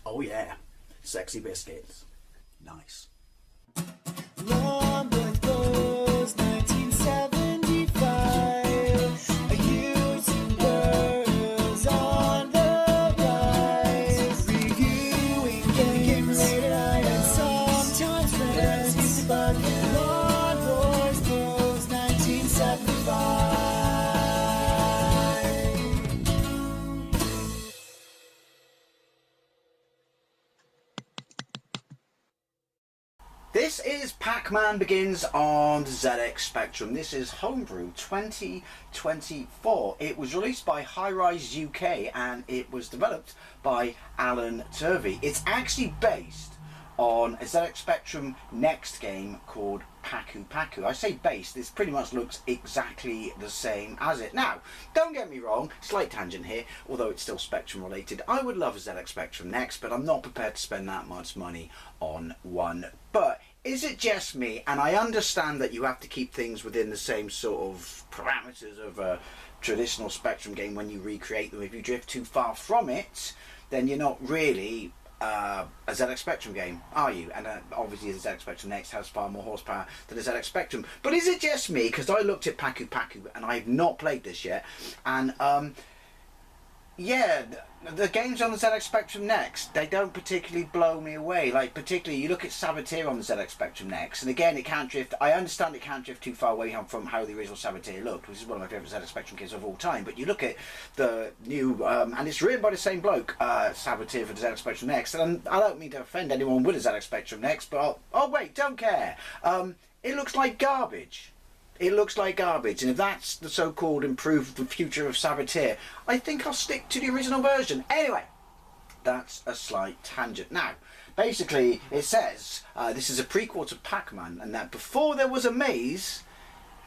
Oh yeah, sexy biscuits. Nice. Long Boys 1975. A YouTuber's on the rise. Reviewing games late at night and sometimes friends. But Long Boys 1975. This is Pac-Man Begins on the ZX Spectrum. This is Homebrew 2024. It was released by High Rise UK and it was developed by Alan Turvey. It's actually based on a ZX Spectrum Next game called PAC. I say based, this pretty much looks exactly the same as it. Now, don't get me wrong, slight tangent here, although it's still Spectrum related. I would love a ZX Spectrum Next, but I'm not prepared to spend that much money on one. But is it just me? And I understand that you have to keep things within the same sort of parameters of a traditional Spectrum game when you recreate them. If you drift too far from it, then you're not really a ZX Spectrum game, are you? And obviously the ZX Spectrum Next has far more horsepower than the ZX Spectrum. But is it just me? Because I looked at PAC and I've not played this yet. And yeah, the games on the ZX Spectrum Next, they don't particularly blow me away. Like, particularly, you look at Saboteur on the ZX Spectrum Next, and again, it can't drift. I understand it can't drift too far away from how the original Saboteur looked, which is one of my favourite ZX Spectrum games of all time. But you look at the new, and it's written by the same bloke, Saboteur for the ZX Spectrum Next, and I don't mean to offend anyone with a ZX Spectrum Next, but oh wait, don't care. It looks like garbage. It looks like garbage, and if that's the so-called improved future of Saboteur, I think I'll stick to the original version. Anyway, that's a slight tangent. Now, basically, it says this is a prequel to Pac-Man, and that before there was a maze,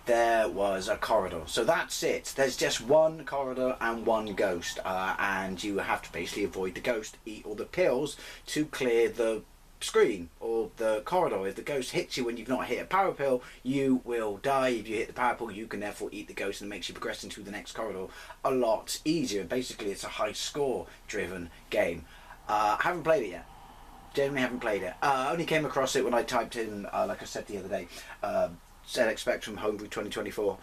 there was a corridor. So that's it. There's just one corridor and one ghost, and you have to basically avoid the ghost, eat all the pills to clear the screen or the corridor. If the ghost hits you when you've not hit a power pill, you will die. If you hit the power pill, you can therefore eat the ghost, and it makes you progress into the next corridor a lot easier. Basically, it's a high score driven game. I haven't played it yet. Genuinely haven't played it. I only came across it when I typed in, like I said the other day, ZX Spectrum Homebrew 2024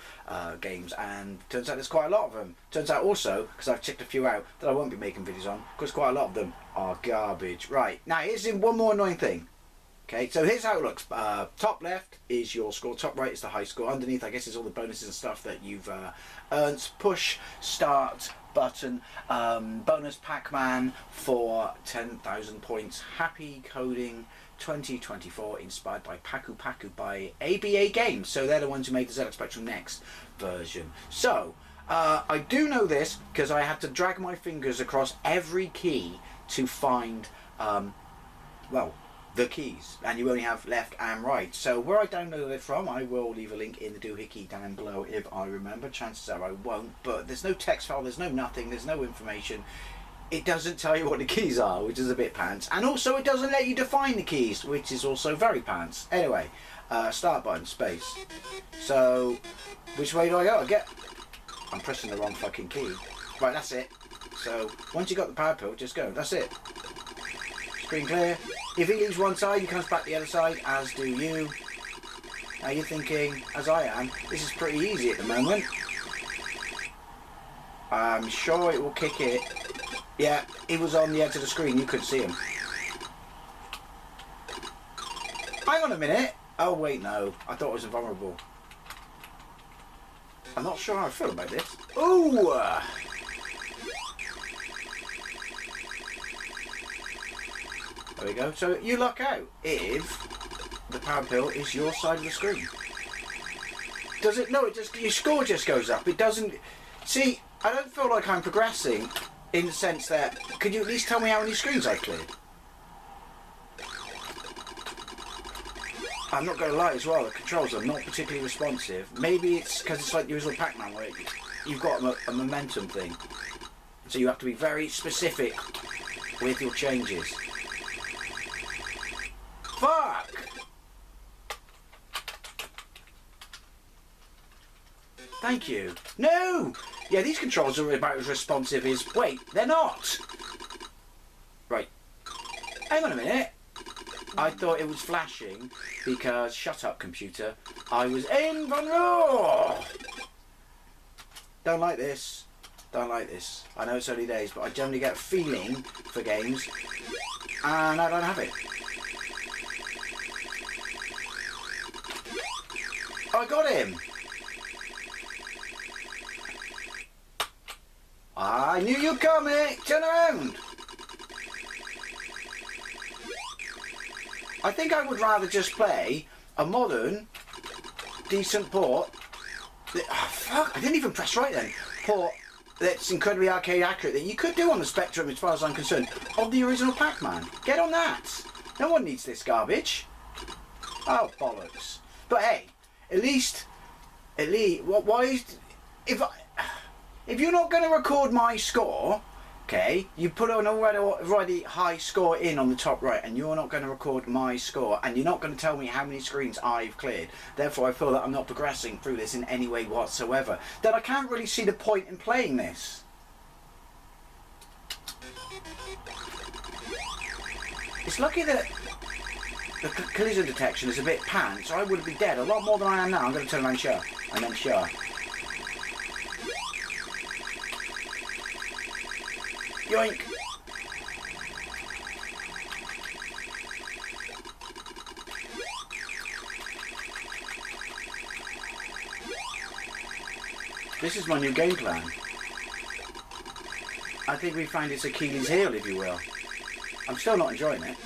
games, and turns out there's quite a lot of them. Turns out also, because I've checked a few out that I won't be making videos on, because quite a lot of them are garbage. Right, now here's one more annoying thing. Okay, so here's how it looks. Top left is your score, top right is the high score. Underneath, I guess, is all the bonuses and stuff that you've earned. Push start button, bonus Pac-Man for 10,000 points. Happy coding 2024, inspired by PAC by ABA Games. So they're the ones who made the ZX Spectrum Next version. So I do know this because I had to drag my fingers across every key to find well, the keys, and you only have left and right. So where I downloaded it from, I will leave a link in the doohickey down below if I remember. Chances are I won't, but there's no text file, there's no nothing, there's no information. It doesn't tell you what the keys are, which is a bit pants, and also it doesn't let you define the keys, which is also very pants. Anyway, start button, space. So which way do I go? I'm pressing the wrong fucking key. Right, that's it. So once you got the power pill, just go. That's it. Screen clear. If he leaves one side, he comes back the other side, as do you. Now you're thinking, as I am, this is pretty easy at the moment. I'm sure it will kick it. Yeah, he was on the edge of the screen, you could see him. Hang on a minute. Oh wait, no. I thought it was invulnerable. I'm not sure how I feel about this. Ooh! There we go. So you luck out if the power pill is your side of the screen. Does it? No, it just, your score just goes up. It doesn't. See, I don't feel like I'm progressing in the sense that, could you at least tell me how many screens I've cleared? I'm not going to lie as well, the controls are not particularly responsive. Maybe it's because it's like the original Pac-Man where you've got a momentum thing. So you have to be very specific with your changes. Fuck! Thank you. No! Yeah, these controls are about as responsive as... Wait, they're not! Right. Hang on a minute. I thought it was flashing because, shut up computer, I was invulnerable. Don't like this. Don't like this. I know it's early days, but I generally get a feeling for games and I don't have it. I got him. I knew you'd come, mate. Turn around. I think I would rather just play a modern, decent port. Oh, fuck, I didn't even press right then. Port that's incredibly arcade accurate that you could do on the Spectrum, as far as I'm concerned, of the original Pac-Man. Get on that. No one needs this garbage. Oh, bollocks. But hey, at least, why is, if you're not going to record my score, okay, you put an already high score in on the top right, and you're not going to record my score, and you're not going to tell me how many screens I've cleared, therefore I feel that I'm not progressing through this in any way whatsoever, then I can't really see the point in playing this. It's lucky that the collision detection is a bit pants, so I would be dead a lot more than I am now. I'm going to turn around and show. And then show. Yoink! This is my new game plan. I think we find it's Achilles' heel, if you will. I'm still not enjoying it.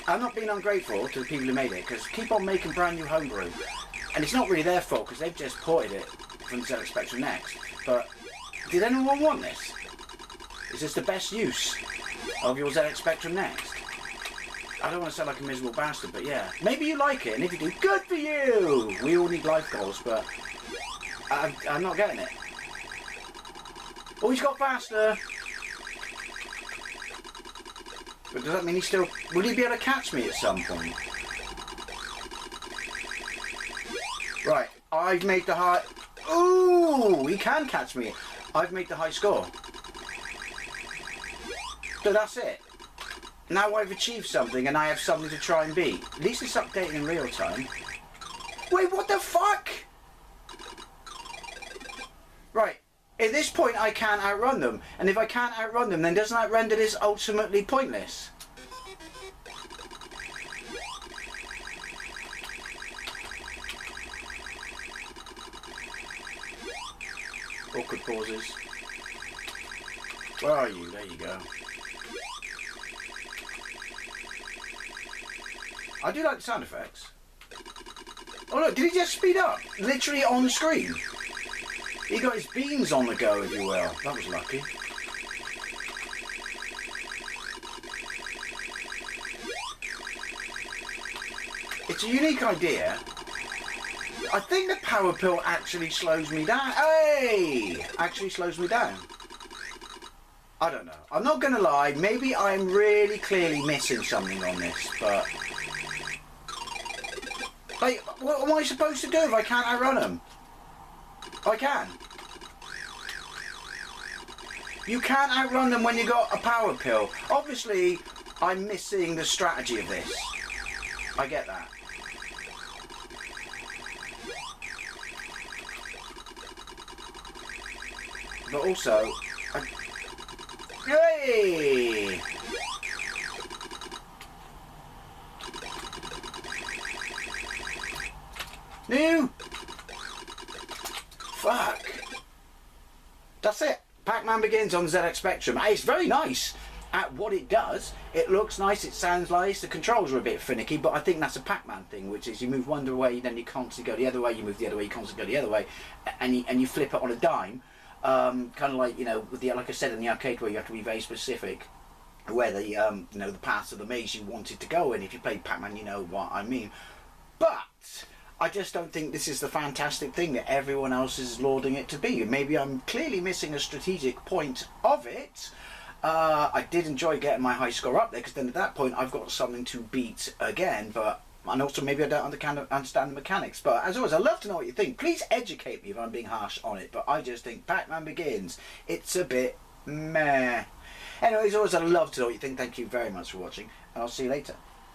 I'm not being ungrateful to the people who made it, because keep on making brand new Homebrew. And it's not really their fault, because they've just ported it from the ZX Spectrum Next. But did anyone want this? Is this the best use of your ZX Spectrum Next? I don't want to sound like a miserable bastard, but yeah. Maybe you like it, and if you do, good for you! We all need life goals, but I'm not getting it. Oh, he's got faster! But does that mean he still... Will he be able to catch me at some point? Right, I've made the high... Ooh, he can catch me. I've made the high score. So that's it. Now I've achieved something and I have something to try and beat. At least it's updating in real time. Wait, what the fuck? Right, at this point I can't outrun them. And if I can't outrun them, then doesn't that render this ultimately pointless? Awkward pauses. Where are you? There you go. I do like the sound effects. Oh look, did he just speed up? Literally on screen. He got his beans on the go, if you will. That was lucky. It's a unique idea. I think the power pill actually slows me down. Hey! Actually slows me down. I don't know. I'm not going to lie. Maybe I'm really clearly missing something on this, but... Like, what am I supposed to do if I can't outrun them? I can. You can't outrun them when you got a power pill. Obviously, I'm missing the strategy of this. I get that. But also... Hey! No! Fuck! That's it. Pac-Man Begins on the ZX Spectrum. Hey, it's very nice at what it does. It looks nice, it sounds nice. The controls are a bit finicky, but I think that's a Pac-Man thing, which is you move one way, then you constantly go the other way, you move the other way, you constantly go the other way, and you flip it on a dime. Kind of like, you know, with the, like I said in the arcade, where you have to be very specific where the you know, the paths of the maze you wanted to go in. If you played Pac-Man, you know what I mean. But I just don't think this is the fantastic thing that everyone else is lauding it to be. Maybe I'm clearly missing a strategic point of it. I did enjoy getting my high score up there, because then at that point I've got something to beat again, but and also maybe I don't understand the mechanics. But as always, I'd love to know what you think. Please educate me if I'm being harsh on it, but I just think Pac-Man Begins, it's a bit meh. Anyways, always I'd love to know what you think. Thank you very much for watching, and I'll see you later.